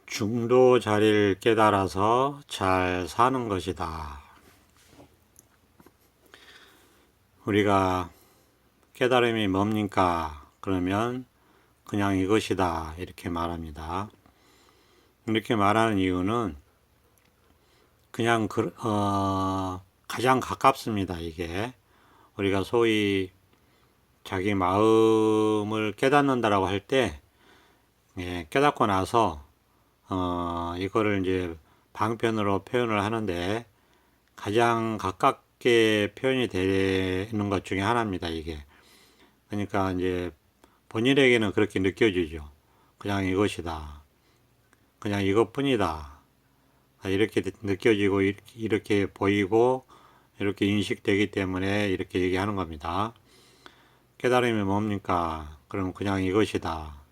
중도 자리를 깨달아서 잘 사는 것이다. 우리가 깨달음이 뭡니까? 그러면 그냥 이것이다. 이렇게 말합니다. 이렇게 말하는 이유는 그냥 가장 가깝습니다. 이게 우리가 소위 자기 마음을 깨닫는다라고 할 때 깨닫고 나서 이거를 이제 방편으로 표현을 하는데 가장 가깝게 표현이 되는 것 중에 하나입니다, 이게. 그러니까 이제 본인에게는 그렇게 느껴지죠. 그냥 이것이다. 그냥 이것뿐이다. 이렇게 느껴지고, 이렇게 보이고, 이렇게 인식되기 때문에 이렇게 얘기하는 겁니다. 깨달음이 뭡니까? 그럼 그냥 이것이다.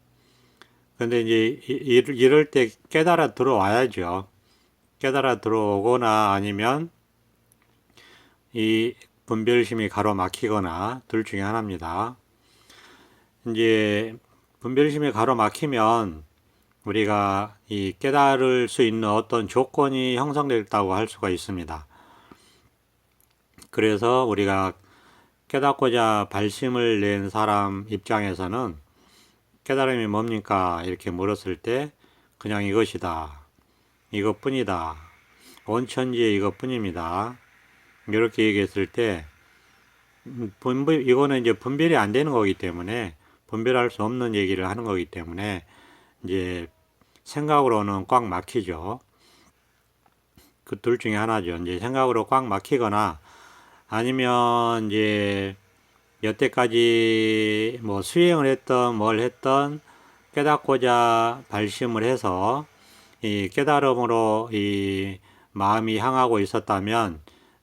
근데 이제 이럴 때 깨달아 들어와야죠. 깨달아 들어오거나 아니면 이 분별심이 가로막히거나 둘 중에 하나입니다. 이제 분별심이 가로막히면 우리가 이 깨달을 수 있는 어떤 조건이 형성됐다고 할 수가 있습니다. 그래서 우리가 깨닫고자 발심을 낸 사람 입장에서는 깨달음이 뭡니까? 이렇게 물었을 때 그냥 이것이다. 이것뿐이다. 온천지의 이것뿐입니다. 이렇게 얘기했을 때 이거는 이제 분별이 안 되는 거기 때문에 분별할 수 없는 얘기를 하는 거기 때문에 이제 생각으로는 꽉 막히죠. 그 둘 중에 하나죠. 이제 생각으로 꽉 막히거나 아니면 이제 여태까지 뭐 수행을 했던 뭘 했던 깨닫고자 발심을 해서 이 깨달음으로 이 마음이 향하고 있었다면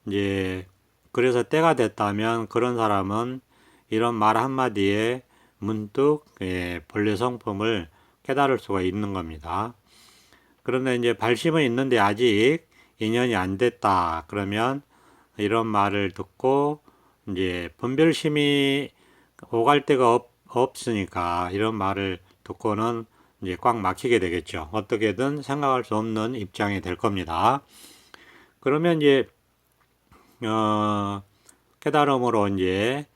이제 그래서 때가 됐다면 그런 사람은 이런 말 한마디에 문득 본래 성품을 깨달을 수가 있는 겁니다. 그런데 이제 발심은 있는데 아직 인연이 안 됐다. 그러면 이런 말을 듣고 이제 분별심이 오갈 데가 없으니까 이런 말을 듣고는 이제 꽉 막히게 되겠죠. 어떻게든 생각할 수 없는 입장이 될 겁니다. 그러면 이제 깨달음으로 이제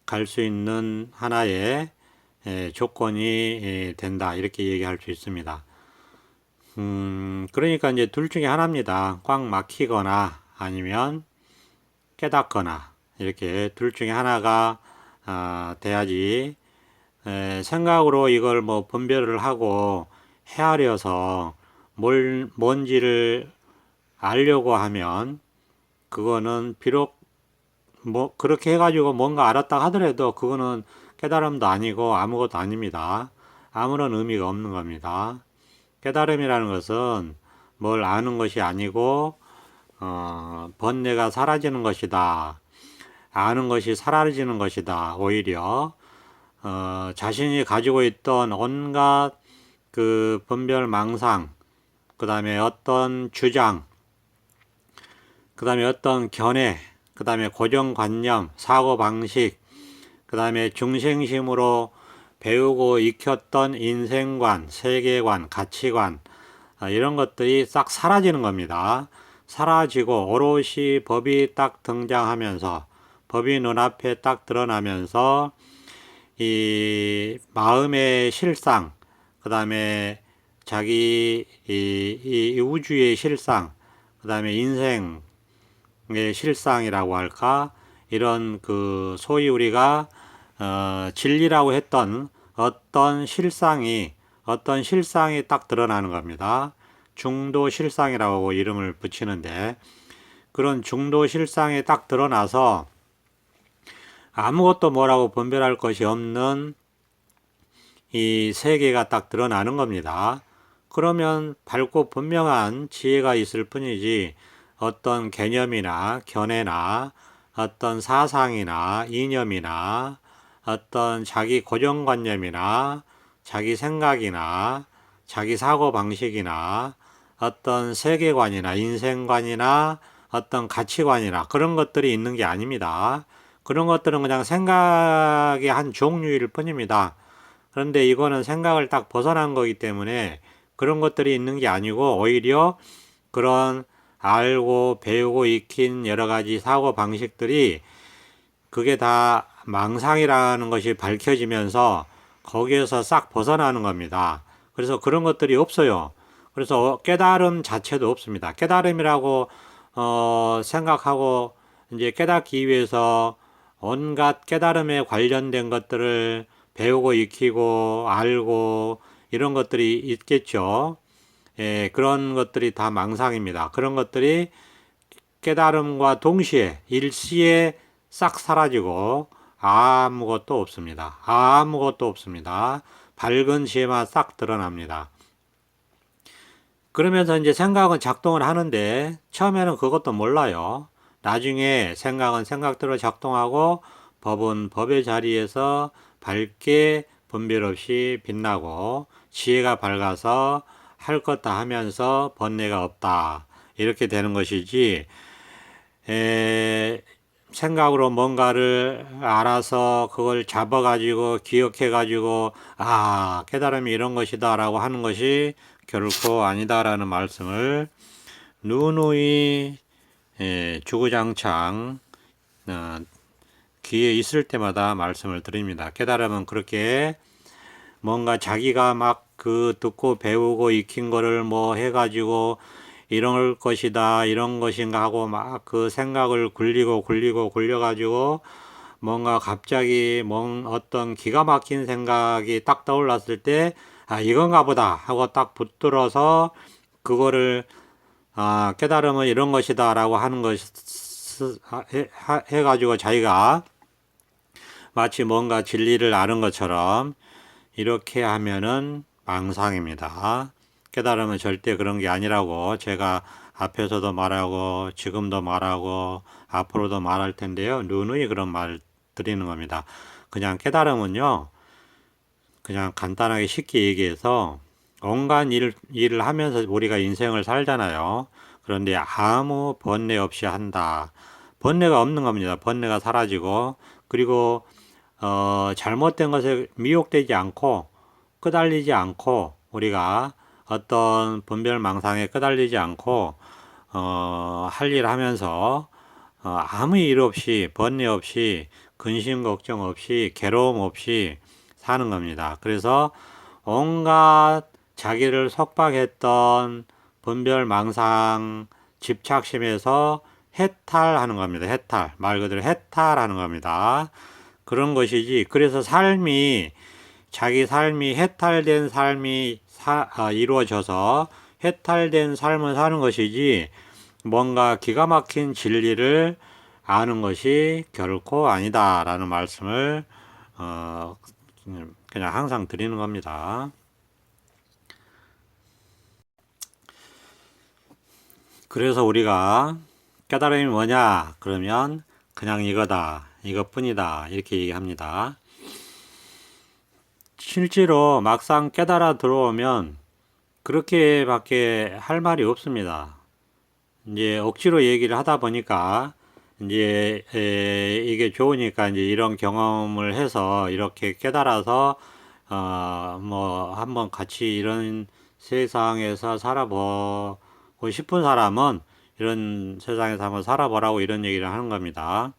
갈 수 있는 하나의 조건이 된다. 이렇게 얘기할 수 있습니다. 그러니까 이제 둘 중에 하나입니다. 꽉 막히거나 아니면 깨닫거나 이렇게 둘 중에 하나가 돼야지 생각으로 이걸 뭐 분별을 하고 헤아려서 뭔지를 알려고 하면 그거는 비록 뭐 그렇게 해가지고 뭔가 알았다 하더라도 그거는 깨달음도 아니고 아무것도 아닙니다. 아무런 의미가 없는 겁니다. 깨달음이라는 것은 뭘 아는 것이 아니고 번뇌가 사라지는 것이다. 아는 것이 사라지는 것이다. 오히려 자신이 가지고 있던 온갖 그 분별 망상, 그 다음에 어떤 주장, 그 다음에 어떤 견해, 그 다음에 고정관념, 사고방식, 그 다음에 중생심으로 배우고 익혔던 인생관, 세계관, 가치관 이런 것들이 싹 사라지는 겁니다. 사라지고 오롯이 법이 딱 등장하면서 법이 눈앞에 딱 드러나면서 이 마음의 실상, 그 다음에 자기 이 우주의 실상, 그 다음에 인생의 실상이라고 할까, 이런 그 소위 우리가 진리라고 했던 어떤 실상이 딱 드러나는 겁니다. 중도 실상이라고 이름을 붙이는데 그런 중도 실상이 딱 드러나서 아무것도 뭐라고 분별할 것이 없는 이 세계가 딱 드러나는 겁니다. 그러면 밝고 분명한 지혜가 있을 뿐이지 어떤 개념이나 견해나 어떤 사상이나 이념이나 어떤 자기 고정관념이나 자기 생각이나 자기 사고방식이나 어떤 세계관이나 인생관이나 어떤 가치관이나 그런 것들이 있는 게 아닙니다. 그런 것들은 그냥 생각의 한 종류일 뿐입니다. 그런데 이거는 생각을 딱 벗어난 거기 때문에 그런 것들이 있는 게 아니고 오히려 그런 알고 배우고 익힌 여러 가지 사고 방식들이 그게 다 망상이라는 것이 밝혀지면서 거기에서 싹 벗어나는 겁니다. 그래서 그런 것들이 없어요. 그래서 깨달음 자체도 없습니다. 깨달음이라고 생각하고 이제 깨닫기 위해서 온갖 깨달음에 관련된 것들을 배우고 익히고 알고 이런 것들이 있겠죠. 예, 그런 것들이 다 망상입니다. 그런 것들이 깨달음과 동시에 일시에 싹 사라지고 아무것도 없습니다. 아무것도 없습니다. 밝은 지혜만 싹 드러납니다. 그러면서 이제 생각은 작동을 하는데 처음에는 그것도 몰라요. 나중에 생각은 생각대로 작동하고 법은 법의 자리에서 밝게 분별 없이 빛나고 지혜가 밝아서 할 것 다 하면서 번뇌가 없다. 이렇게 되는 것이지 생각으로 뭔가를 알아서 그걸 잡아가지고 기억해가지고 깨달음이 이런 것이다 라고 하는 것이 결코 아니다라는 말씀을 누누이 주구장창 기회 있을 때마다 말씀을 드립니다. 깨달음은 그렇게 뭔가 자기가 막 그 듣고 배우고 익힌 거를 뭐 해가지고 이런 것이다 이런 것인가 하고 막 그 생각을 굴려가지고 뭔가 갑자기 어떤 기가 막힌 생각이 딱 떠올랐을 때 이건가 보다 하고 딱 붙들어서 그거를 깨달음은 이런 것이다 라고 하는 것 해가지고 자기가 마치 뭔가 진리를 아는 것처럼 이렇게 하면은 망상입니다. 깨달음은 절대 그런 게 아니라고 제가 앞에서도 말하고 지금도 말하고 앞으로도 말할 텐데요. 누누이 그런 말 드리는 겁니다. 그냥 깨달음은요. 그냥 간단하게 쉽게 얘기해서 온갖 일을 하면서 우리가 인생을 살잖아요. 그런데 아무 번뇌 없이 한다. 번뇌가 없는 겁니다. 번뇌가 사라지고 그리고 잘못된 것에 미혹되지 않고 끄달리지 않고 우리가 어떤 분별망상에 끄달리지 않고 할 일 하면서 아무 일 없이 번뇌 없이 근심 걱정 없이 괴로움 없이 사는 겁니다. 그래서 온갖 자기를 속박했던 분별망상 집착심에서 해탈하는 겁니다. 해탈 말 그대로 해탈하는 겁니다. 그런 것이지. 그래서 자기 삶이 해탈된 삶이 이루어져서 해탈된 삶을 사는 것이지 뭔가 기가 막힌 진리를 아는 것이 결코 아니다라는 말씀을 그냥 항상 드리는 겁니다. 그래서 우리가 깨달음이 뭐냐 그러면 그냥 이거다 이것뿐이다 이렇게 얘기합니다. 실제로 막상 깨달아 들어오면 그렇게밖에 할 말이 없습니다. 이제 억지로 얘기를 하다 보니까 이제 이게 좋으니까 이제 이런 경험을 해서 이렇게 깨달아서 뭐 한번 같이 이런 세상에서 살아보고 싶은 사람은 이런 세상에서 한번 살아보라고 이런 얘기를 하는 겁니다.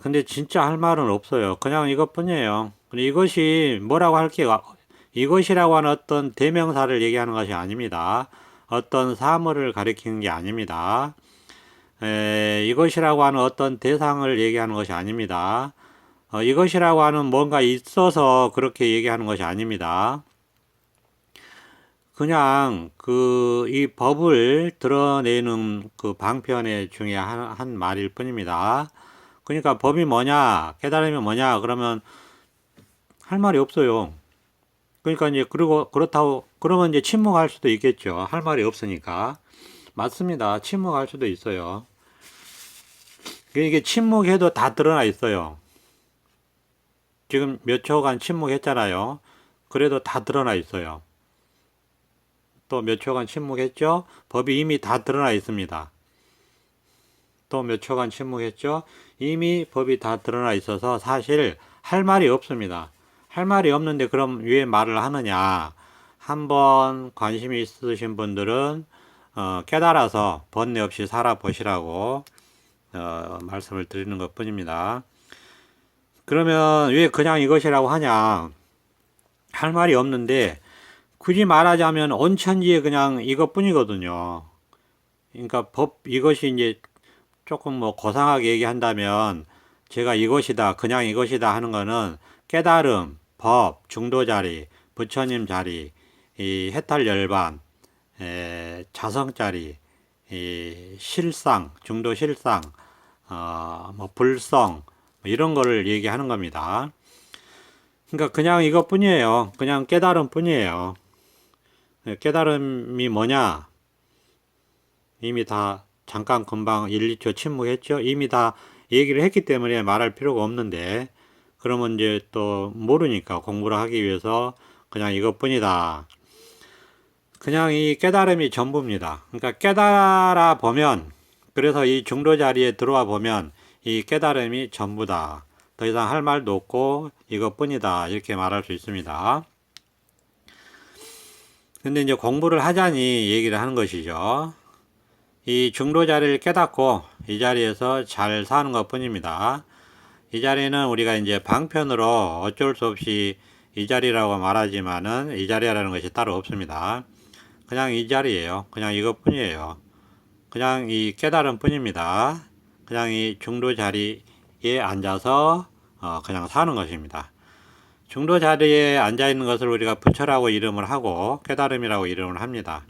근데 진짜 할 말은 없어요. 그냥 이것뿐이에요. 이것이 뭐라고 할게요. 이것이라고 하는 어떤 대명사를 얘기하는 것이 아닙니다. 어떤 사물을 가리키는 게 아닙니다. 이것이라고 하는 어떤 대상을 얘기하는 것이 아닙니다. 이것이라고 하는 뭔가 있어서 그렇게 얘기하는 것이 아닙니다. 그냥 이 법을 드러내는 그 방편의 중에 한 말일 뿐입니다. 그러니까 법이 뭐냐, 깨달음이 뭐냐, 그러면 할 말이 없어요. 그러니까 이제 그러면 이제 침묵할 수도 있겠죠. 할 말이 없으니까. 맞습니다. 침묵할 수도 있어요. 이게 침묵해도 다 드러나 있어요. 지금 몇 초간 침묵했잖아요. 그래도 다 드러나 있어요. 또 몇 초간 침묵했죠? 법이 이미 다 드러나 있습니다. 또 몇 초간 침묵했죠? 이미 법이 다 드러나 있어서 사실 할 말이 없습니다. 할 말이 없는데 그럼 왜 말을 하느냐 한번 관심이 있으신 분들은 깨달아서 번뇌 없이 살아보시라고 말씀을 드리는 것 뿐입니다. 그러면 왜 그냥 이것이라고 하냐? 할 말이 없는데 굳이 말하자면 온천지에 그냥 이것뿐이거든요. 그러니까 이것이 이제 조금 뭐 고상하게 얘기한다면 제가 이것이다, 그냥 이것이다 하는 거는 깨달음, 법, 중도자리, 부처님 자리, 이 해탈열반, 자성자리, 이 실상, 중도 실상, 뭐 불성, 이런 거를 얘기하는 겁니다. 그러니까 그냥 이것뿐이에요. 그냥 깨달음 뿐이에요. 깨달음이 뭐냐? 이미 다 잠깐 금방 1, 2초 침묵했죠. 이미 다 얘기를 했기 때문에 말할 필요가 없는데 그러면 이제 또 모르니까 공부를 하기 위해서 그냥 이것뿐이다. 그냥 이 깨달음이 전부입니다. 그러니까 깨달아 보면 그래서 이 중도 자리에 들어와 보면 이 깨달음이 전부다. 더 이상 할 말도 없고 이것뿐이다. 이렇게 말할 수 있습니다. 근데 이제 공부를 하자니 얘기를 하는 것이죠. 이 중도 자리를 깨닫고 이 자리에서 잘 사는 것 뿐입니다. 이 자리는 우리가 이제 방편으로 어쩔 수 없이 이 자리라고 말하지만은 이 자리라는 것이 따로 없습니다. 그냥 이 자리예요. 그냥 이것뿐이에요. 그냥 이 깨달음 뿐입니다. 그냥 이 중도 자리에 앉아서 그냥 사는 것입니다. 중도 자리에 앉아 있는 것을 우리가 부처라고 이름을 하고 깨달음이라고 이름을 합니다.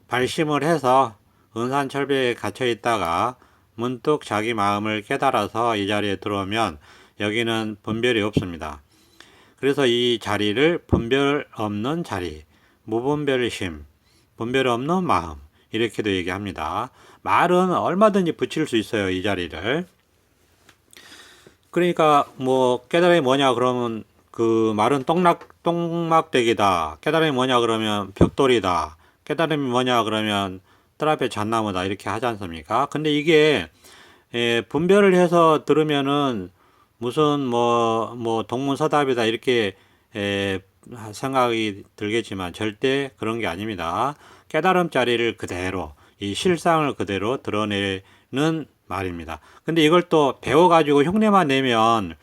발심을 해서 은산철벽에 갇혀 있다가 문득 자기 마음을 깨달아서 이 자리에 들어오면 여기는 분별이 없습니다. 그래서 이 자리를 분별 없는 자리, 무분별심, 분별 없는 마음 이렇게도 얘기합니다. 말은 얼마든지 붙일 수 있어요. 이 자리를. 그러니까 뭐 깨달음이 뭐냐 그러면 그 말은 똥막대기다. 깨달음이 뭐냐 그러면 벽돌이다. 깨달음이 뭐냐 그러면 뜰 앞에 잣나무다 이렇게 하지 않습니까? 근데 이게 분별을 해서 들으면은 무슨 뭐 동문서답이다 이렇게 생각이 들겠지만 절대 그런 게 아닙니다. 깨달음 자리를 그대로 이 실상을 그대로 드러내는 말입니다. 근데 이걸 또 배워가지고 흉내만 내면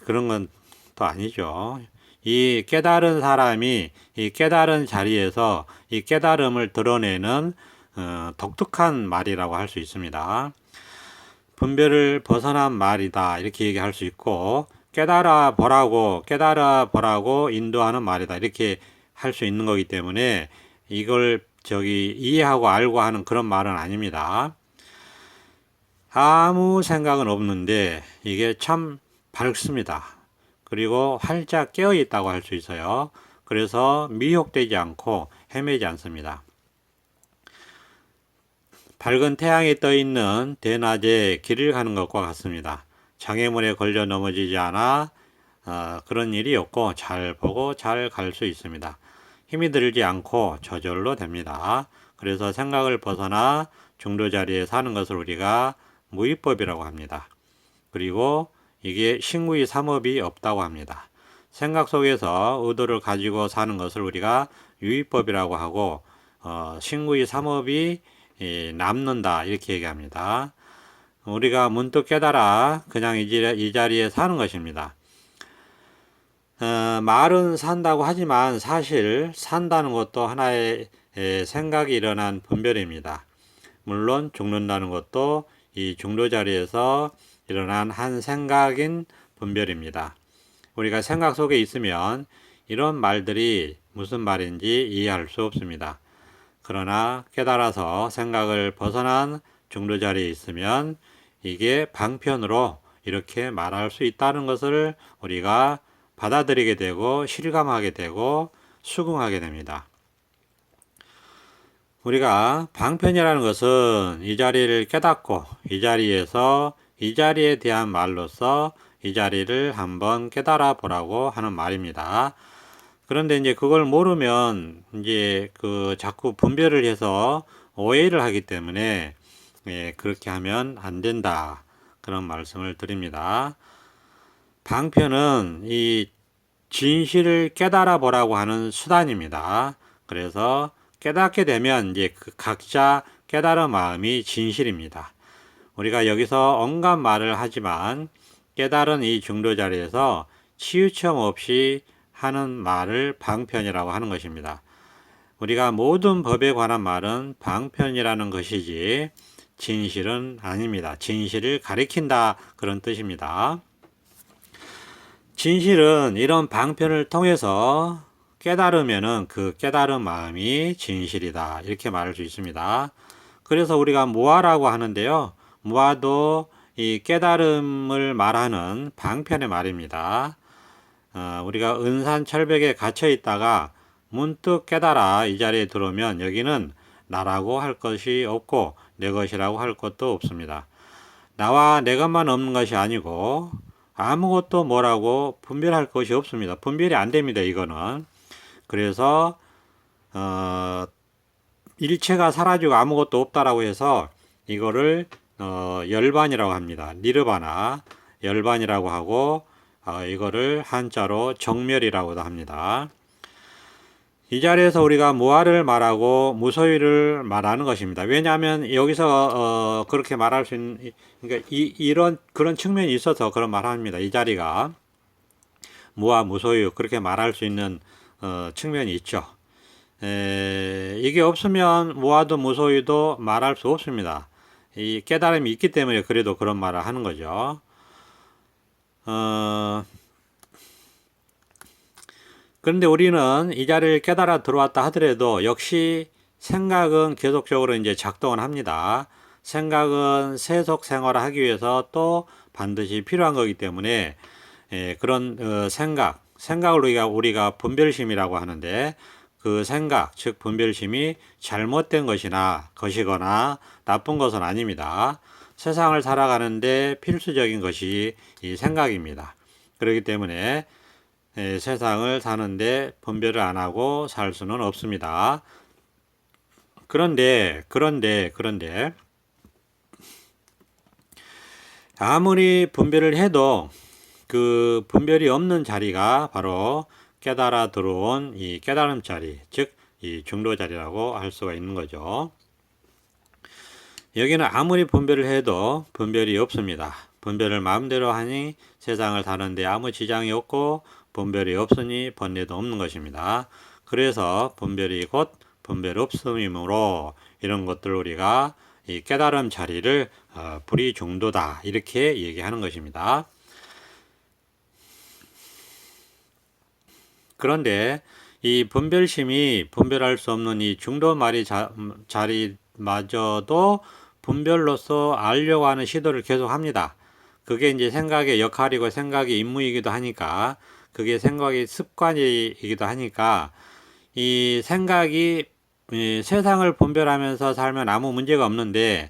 그런 건 또 아니죠. 이 깨달은 사람이 이 깨달은 자리에서 이 깨달음을 드러내는 독특한 말이라고 할 수 있습니다. 분별을 벗어난 말이다 이렇게 얘기할 수 있고 깨달아 보라고 인도하는 말이다 이렇게 할 수 있는 거기 때문에 이걸 이해하고 알고 하는 그런 말은 아닙니다. 아무 생각은 없는데 이게 참 밝습니다. 그리고 활짝 깨어 있다고 할 수 있어요. 그래서 미혹되지 않고 헤매지 않습니다. 밝은 태양이 떠 있는 대낮에 길을 가는 것과 같습니다. 장애물에 걸려 넘어지지 않아 그런 일이 없고 잘 보고 잘 갈 수 있습니다. 힘이 들지 않고 저절로 됩니다. 그래서 생각을 벗어나 중도 자리에 사는 것을 우리가 무위법이라고 합니다. 그리고 이게 신구이 삼업이 없다고 합니다. 생각 속에서 의도를 가지고 사는 것을 우리가 유의법이라고 하고 신구이 삼업이 남는다 이렇게 얘기합니다. 우리가 문득 깨달아 그냥 이 자리에 사는 것입니다. 말은 산다고 하지만 사실 산다는 것도 하나의 생각이 일어난 분별입니다. 물론 죽는다는 것도 이 중도 자리에서 일어난 한 생각인 분별입니다. 우리가 생각 속에 있으면 이런 말들이 무슨 말인지 이해할 수 없습니다. 그러나 깨달아서 생각을 벗어난 중도 자리에 있으면 이게 방편으로 이렇게 말할 수 있다는 것을 우리가 받아들이게 되고 실감하게 되고 수긍하게 됩니다. 우리가 방편이라는 것은 이 자리를 깨닫고 이 자리에서 이 자리에 대한 말로서 이 자리를 한번 깨달아 보라고 하는 말입니다. 그런데 이제 그걸 모르면 이제 자꾸 분별을 해서 오해를 하기 때문에 그렇게 하면 안 된다. 그런 말씀을 드립니다. 방편은 이 진실을 깨달아 보라고 하는 수단입니다. 그래서 깨닫게 되면 이제 그 각자 깨달은 마음이 진실입니다. 우리가 여기서 온갖 말을 하지만 깨달은 이 중도 자리에서 치우침 없이 하는 말을 방편이라고 하는 것입니다. 우리가 모든 법에 관한 말은 방편이라는 것이지 진실은 아닙니다. 진실을 가리킨다 그런 뜻입니다. 진실은 이런 방편을 통해서 깨달으면은 그 깨달은 마음이 진실이다 이렇게 말할 수 있습니다. 그래서 우리가 무아라고 하는데요. 무아도 이 깨달음을 말하는 방편의 말입니다. 우리가 은산철벽에 갇혀 있다가 문득 깨달아 이 자리에 들어오면 여기는 나라고 할 것이 없고 내 것이라고 할 것도 없습니다. 나와 내 것만 없는 것이 아니고 아무것도 뭐라고 분별할 것이 없습니다. 분별이 안 됩니다. 이거는. 그래서 일체가 사라지고 아무것도 없다라고 해서 이거를 열반이라고 합니다. 니르바나 열반이라고 하고 이거를 한자로 정멸이라고도 합니다. 이 자리에서 우리가 무아를 말하고 무소유를 말하는 것입니다. 왜냐하면 여기서 그렇게 말할 수 있는 그러니까 이런 그런 측면이 있어서 그런 말합니다. 이 자리가 무아 무소유 그렇게 말할 수 있는 측면이 있죠. 이게 없으면 무아도 무소유도 말할 수 없습니다. 이 깨달음이 있기 때문에 그래도 그런 말을 하는 거죠. 그런데 우리는 이 자리를 깨달아 들어왔다 하더라도 역시 생각은 계속적으로 이제 작동을 합니다. 생각은 세속 생활을 하기 위해서 또 반드시 필요한 거기 때문에 그런 생각을 우리가 분별심이라고 하는데 그 생각, 즉 분별심이 잘못된 것이거나 나쁜 것은 아닙니다. 세상을 살아가는데 필수적인 것이 이 생각입니다. 그렇기 때문에 세상을 사는데 분별을 안 하고 살 수는 없습니다. 그런데 아무리 분별을 해도 그 분별이 없는 자리가 바로 깨달아 들어온 이 깨달음 자리, 즉 이 중도 자리라고 할 수가 있는 거죠. 여기는 아무리 분별을 해도 분별이 없습니다. 분별을 마음대로 하니 세상을 사는데 아무 지장이 없고 분별이 없으니 번뇌도 없는 것입니다. 그래서 분별이 곧 분별 없음이므로 이런 것들 우리가 이 깨달음 자리를 불이중도다 이렇게 얘기하는 것입니다. 그런데 이 분별심이 분별할 수 없는 이 중도 자리마저도 분별로서 알려고 하는 시도를 계속 합니다. 그게 이제 생각의 역할이고 생각의 임무이기도 하니까 그게 생각의 습관이기도 하니까 이 생각이 세상을 분별하면서 살면 아무 문제가 없는데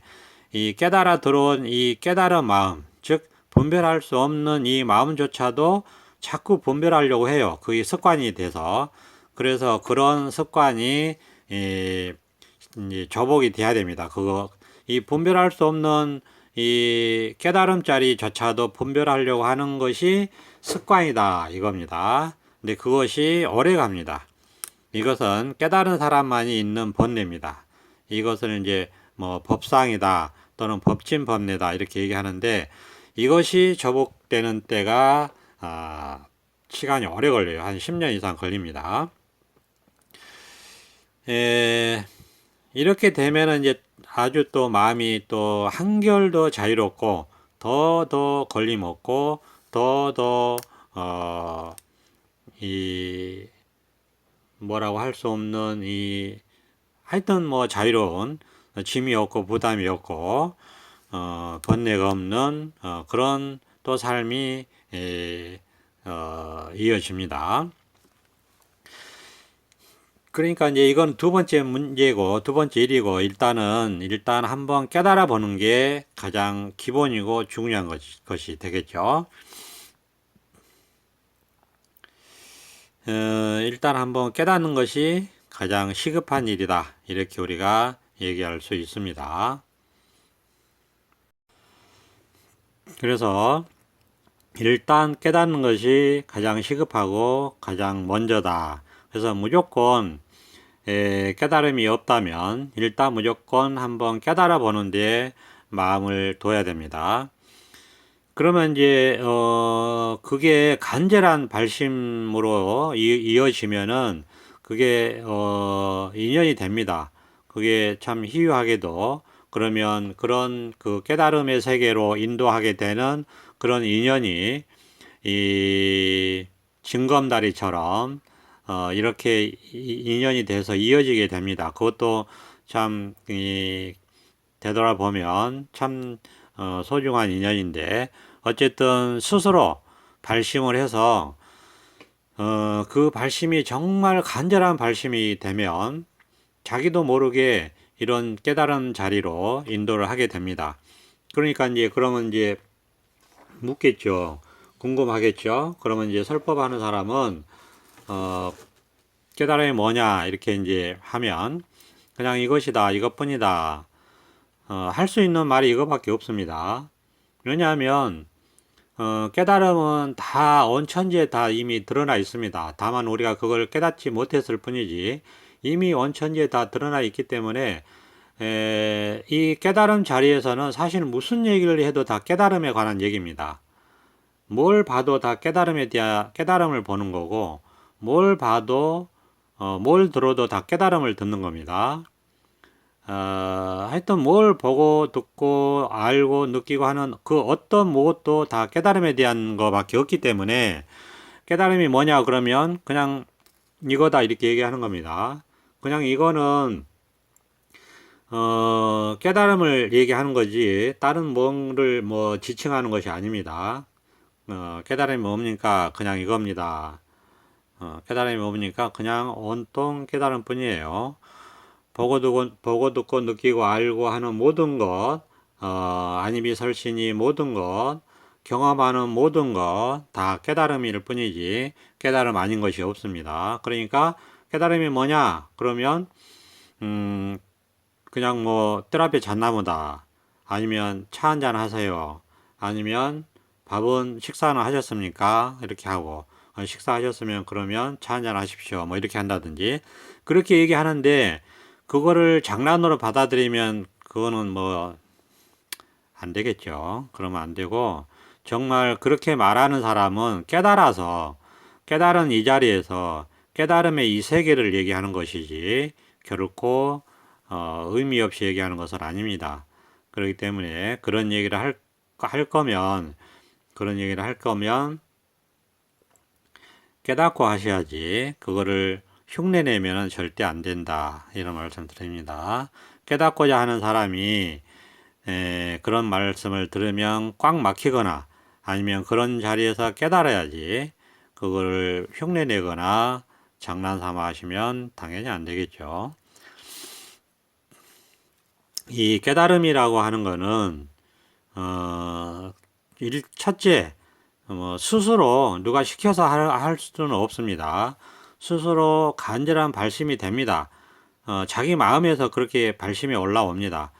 이 깨달아 들어온 이 깨달은 마음, 즉 분별할 수 없는 이 마음조차도 자꾸 분별하려고 해요. 그게 습관이 돼서. 그래서 그런 습관이 이제 저복이 돼야 됩니다. 이 분별할 수 없는 이 깨달음 자리조차도 분별하려고 하는 것이 습관이다 이겁니다. 근데 그것이 오래 갑니다. 이것은 깨달은 사람만이 있는 번뇌입니다. 이것을 이제 뭐 법상이다 또는 법진법례다 이렇게 얘기하는데 이것이 저복되는 때가 시간이 오래 걸려요. 한 10년 이상 걸립니다. 이렇게 되면은 이제 아주 또 마음이 또 한결 더 자유롭고 더 걸림없고 이 뭐라고 할 수 없는 하여튼 뭐 자유로운 짐이 없고 부담이 없고 번뇌가 없는 그런 또 삶이 이어집니다. 그러니까 이제 이건 두 번째 문제고 두 번째 일이고 일단 한번 깨달아 보는 게 가장 기본이고 중요한 것이 되겠죠. 일단 한번 깨닫는 것이 가장 시급한 일이다. 이렇게 우리가 얘기할 수 있습니다. 그래서 일단 깨닫는 것이 가장 시급하고 가장 먼저다. 그래서 무조건 깨달음이 없다면 일단 무조건 한번 깨달아 보는데 마음을 둬야 됩니다. 그러면 이제 그게 간절한 발심으로 이어지면은 그게 인연이 됩니다. 그게 참 희유하게도 그러면 그런 그 깨달음의 세계로 인도하게 되는 그런 인연이 이 징검다리처럼 이렇게 인연이 돼서 이어지게 됩니다. 그것도 참 되돌아보면 참 소중한 인연인데 어쨌든 스스로 발심을 해서 그 발심이 정말 간절한 발심이 되면 자기도 모르게 이런 깨달은 자리로 인도를 하게 됩니다. 그러니까 이제 그러면 이제 묻겠죠. 궁금하겠죠. 그러면 이제 설법하는 사람은 깨달음이 뭐냐 이렇게 이제 하면 그냥 이것이다 이것뿐이다 할 수 있는 말이 이거밖에 없습니다. 왜냐하면 깨달음은 다 온천지에 다 이미 드러나 있습니다. 다만 우리가 그걸 깨닫지 못했을 뿐이지 이미 온천지에 다 드러나 있기 때문에 이 깨달음 자리에서는 사실 무슨 얘기를 해도 다 깨달음에 관한 얘기입니다. 뭘 봐도 다 깨달음에 대한 깨달음을 보는 거고 뭘 봐도 뭘 들어도 다 깨달음을 듣는 겁니다. 하여튼 뭘 보고 듣고 알고 느끼고 하는 그 어떤 무엇도 다 깨달음에 대한 거밖에 없기 때문에 깨달음이 뭐냐 그러면 그냥 이거다 이렇게 얘기하는 겁니다. 그냥 이거는 깨달음을 얘기하는 거지 다른 뭐를 뭐 지칭하는 것이 아닙니다. 깨달음이 뭡니까? 그냥 이겁니다. 깨달음이 뭡니까? 그냥 온통 깨달음 뿐이에요. 보고 듣고 느끼고 알고 하는 모든 것, 안입이 설신이 모든 것, 경험하는 모든 것, 다 깨달음일 뿐이지, 깨달음 아닌 것이 없습니다. 그러니까, 깨달음이 뭐냐? 그러면, 그냥 뭐, 뜰 앞에 잣나무다. 아니면 차 한잔 하세요. 아니면 밥은 식사는 하셨습니까? 이렇게 하고, 식사하셨으면 그러면 차 한잔 하십시오. 뭐 이렇게 한다든지. 그렇게 얘기하는데, 그거를 장난으로 받아들이면 그거는 뭐 안 되겠죠. 그러면 안 되고 정말 그렇게 말하는 사람은 깨달아서 깨달은 이 자리에서 깨달음의 이 세계를 얘기하는 것이지 결코 의미 없이 얘기하는 것은 아닙니다. 그렇기 때문에 그런 얘기를 할 거면 그런 얘기를 할 거면 깨닫고 하셔야지 그거를 흉내내면 절대 안 된다. 이런 말씀 드립니다. 깨닫고자 하는 사람이 그런 말씀을 들으면 꽉 막히거나 아니면 그런 자리에서 깨달아야지 그거를 흉내내거나 장난삼아 하시면 당연히 안 되겠죠. 이 깨달음이라고 하는 거는 첫째 스스로 누가 시켜서 할 수는 없습니다. 스스로 간절한 발심이 됩니다. 자기 마음에서 그렇게 발심이 올라옵니다.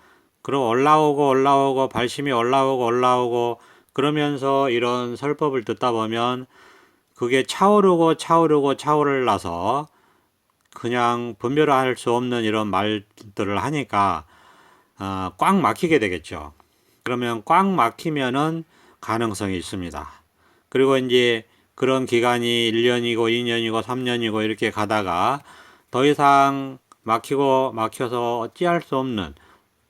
그럼 올라오고 발심이 올라오고 그러면서 이런 설법을 듣다 보면 그게 차오르고 차오르고 차오르나서 그냥 분별할 수 없는 이런 말들을 하니까 꽉 막히게 되겠죠. 그러면 꽉 막히면은 가능성이 있습니다. 그리고 이제 그런 기간이 1년이고 2년이고 3년이고 이렇게 가다가 더 이상 막혀서 어찌할 수 없는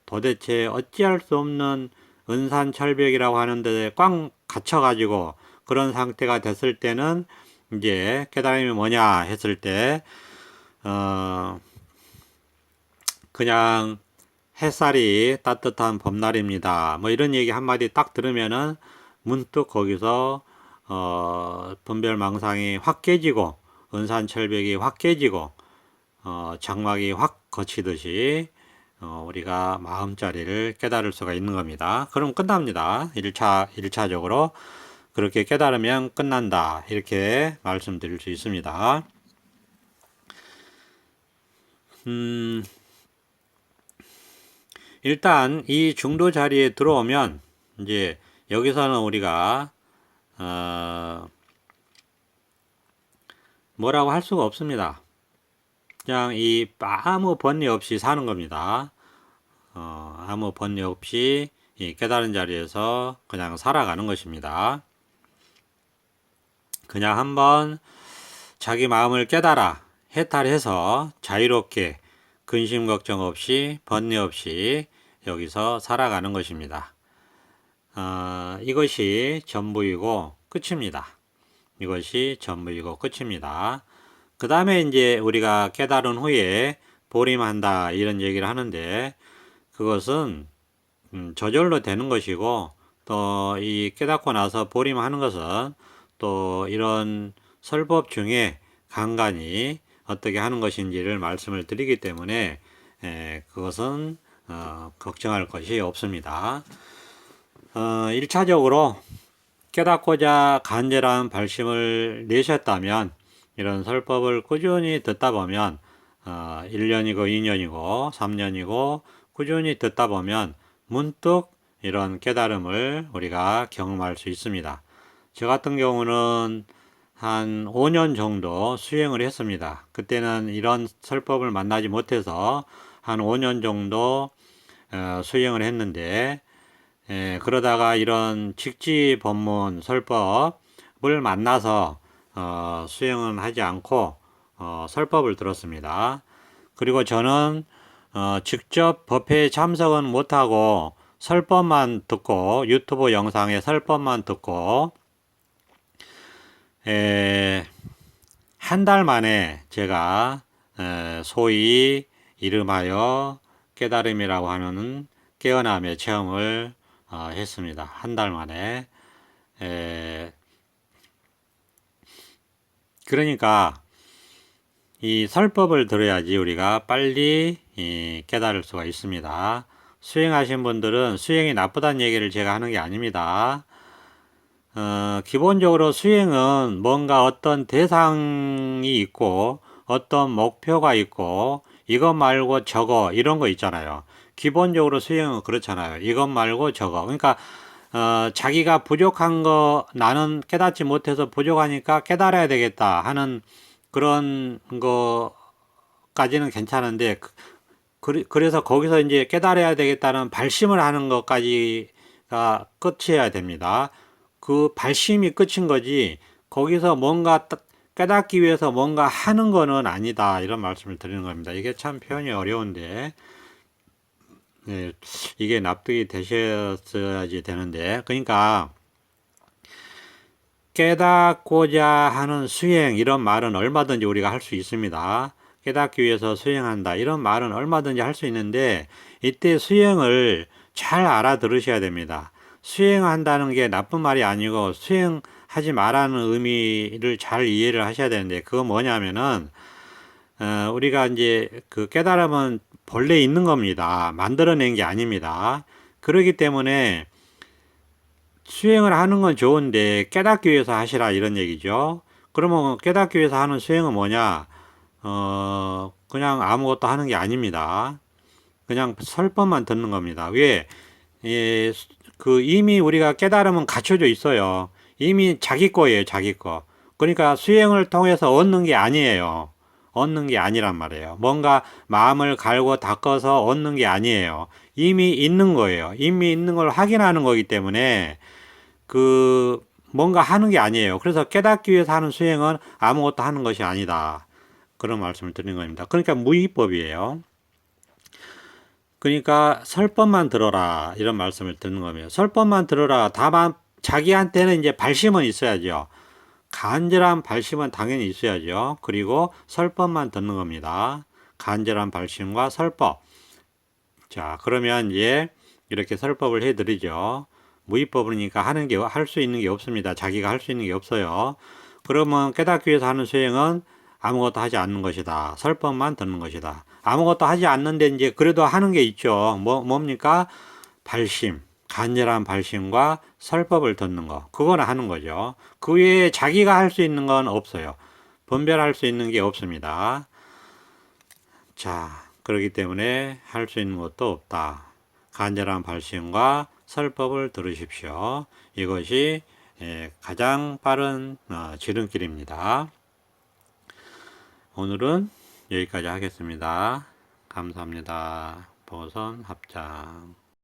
도대체 어찌할 수 없는 은산철벽이라고 하는데 꽉 갇혀가지고 그런 상태가 됐을 때는 이제 깨달음이 뭐냐 했을 때 그냥 햇살이 따뜻한 봄날입니다. 뭐 이런 얘기 한마디 딱 들으면은 문득 거기서 분별망상이 확 깨지고 은산철벽이 확 깨지고 장막이 확 거치듯이 우리가 마음자리를 깨달을 수가 있는 겁니다. 그럼 끝납니다. 1차적으로 그렇게 깨달으면 끝난다. 이렇게 말씀드릴 수 있습니다. 일단 이 중도 자리에 들어오면 이제 여기서는 우리가 뭐라고 할 수가 없습니다. 그냥 이 아무 번뇌 없이 사는 겁니다. 아무 번뇌 없이 이 깨달은 자리에서 그냥 살아가는 것입니다. 그냥 한번 자기 마음을 깨달아 해탈해서 자유롭게 근심 걱정 없이 번뇌 없이 여기서 살아가는 것입니다. 이것이 전부이고 끝입니다. 이것이 전부이고 끝입니다. 그 다음에 이제 우리가 깨달은 후에 보림한다 이런 얘기를 하는데 그것은 저절로 되는 것이고 또 이 깨닫고 나서 보림하는 것은 또 이런 설법 중에 간간히 어떻게 하는 것인지를 말씀을 드리기 때문에 그것은 걱정할 것이 없습니다. 1차적으로 깨닫고자 간절한 발심을 내셨다면 이런 설법을 꾸준히 듣다 보면 1년이고 2년이고 3년이고 꾸준히 듣다 보면 문득 이런 깨달음을 우리가 경험할 수 있습니다. 저 같은 경우는 한 5년 정도 수행을 했습니다. 그때는 이런 설법을 만나지 못해서 한 5년 정도 수행을 했는데 그러다가 이런 직지 법문 설법을 만나서 수행은 하지 않고 설법을 들었습니다. 그리고 저는 직접 법회에 참석은 못하고 설법만 듣고 유튜브 영상에 설법만 듣고 한 달 만에 제가 소위 이름하여 깨달음이라고 하는 깨어남의 체험을 했습니다. 한 달 만에. 그러니까 이 설법을 들어야지 우리가 빨리 깨달을 수가 있습니다. 수행하신 분들은 수행이 나쁘다는 얘기를 제가 하는 게 아닙니다. 기본적으로 수행은 뭔가 어떤 대상이 있고 어떤 목표가 있고 이것 말고 저거 이런 거 있잖아요. 기본적으로 수행은 그렇잖아요. 이것 말고 저거. 그러니까 자기가 부족한 거 나는 깨닫지 못해서 부족하니까 깨달아야 되겠다 하는 그런 거까지는 괜찮은데 그래서 거기서 이제 깨달아야 되겠다는 발심을 하는 것까지가 끝이어야 됩니다. 그 발심이 끝인 거지 거기서 뭔가 깨닫기 위해서 뭔가 하는 거는 아니다 이런 말씀을 드리는 겁니다. 이게 참 표현이 어려운데 이게 납득이 되셨어야지 되는데 그러니까 깨닫고자 하는 수행 이런 말은 얼마든지 우리가 할 수 있습니다. 깨닫기 위해서 수행한다 이런 말은 얼마든지 할 수 있는데 이때 수행을 잘 알아들으셔야 됩니다. 수행한다는 게 나쁜 말이 아니고 수행하지 말라는 의미를 잘 이해를 하셔야 되는데 그거 뭐냐면은 우리가 이제 그 깨달음은 본래 있는 겁니다. 만들어낸 게 아닙니다. 그렇기 때문에 수행을 하는 건 좋은데 깨닫기 위해서 하시라 이런 얘기죠. 그러면 깨닫기 위해서 하는 수행은 뭐냐? 그냥 아무것도 하는 게 아닙니다. 그냥 설법만 듣는 겁니다. 왜? 그 이미 우리가 깨달음은 갖춰져 있어요. 이미 자기 거예요, 자기 거. 그러니까 수행을 통해서 얻는 게 아니에요. 얻는 게 아니란 말이에요. 뭔가 마음을 갈고 닦아서 얻는 게 아니에요. 이미 있는 거예요. 이미 있는 걸 확인하는 거기 때문에 그 뭔가 하는 게 아니에요. 그래서 깨닫기 위해서 하는 수행은 아무것도 하는 것이 아니다. 그런 말씀을 드리는 겁니다. 그러니까 무위법이에요. 그러니까 설법만 들어라 이런 말씀을 드리는 겁니다. 설법만 들어라. 다만 자기한테는 이제 발심은 있어야죠. 간절한 발심은 당연히 있어야죠. 그리고 설법만 듣는 겁니다. 간절한 발심과 설법. 자, 그러면 이제 이렇게 설법을 해드리죠. 무위법이니까 할 수 있는 게 없습니다. 자기가 할 수 있는 게 없어요. 그러면 깨닫기 위해서 하는 수행은 아무것도 하지 않는 것이다. 설법만 듣는 것이다. 아무것도 하지 않는데 이제 그래도 하는 게 있죠. 뭡니까? 발심. 간절한 발심과 설법을 듣는 거. 그거는 하는 거죠. 그 외에 자기가 할 수 있는 건 없어요. 분별할 수 있는 게 없습니다. 자, 그렇기 때문에 할 수 있는 것도 없다. 간절한 발심과 설법을 들으십시오. 이것이 가장 빠른 지름길입니다. 오늘은 여기까지 하겠습니다. 감사합니다. 보선 합장.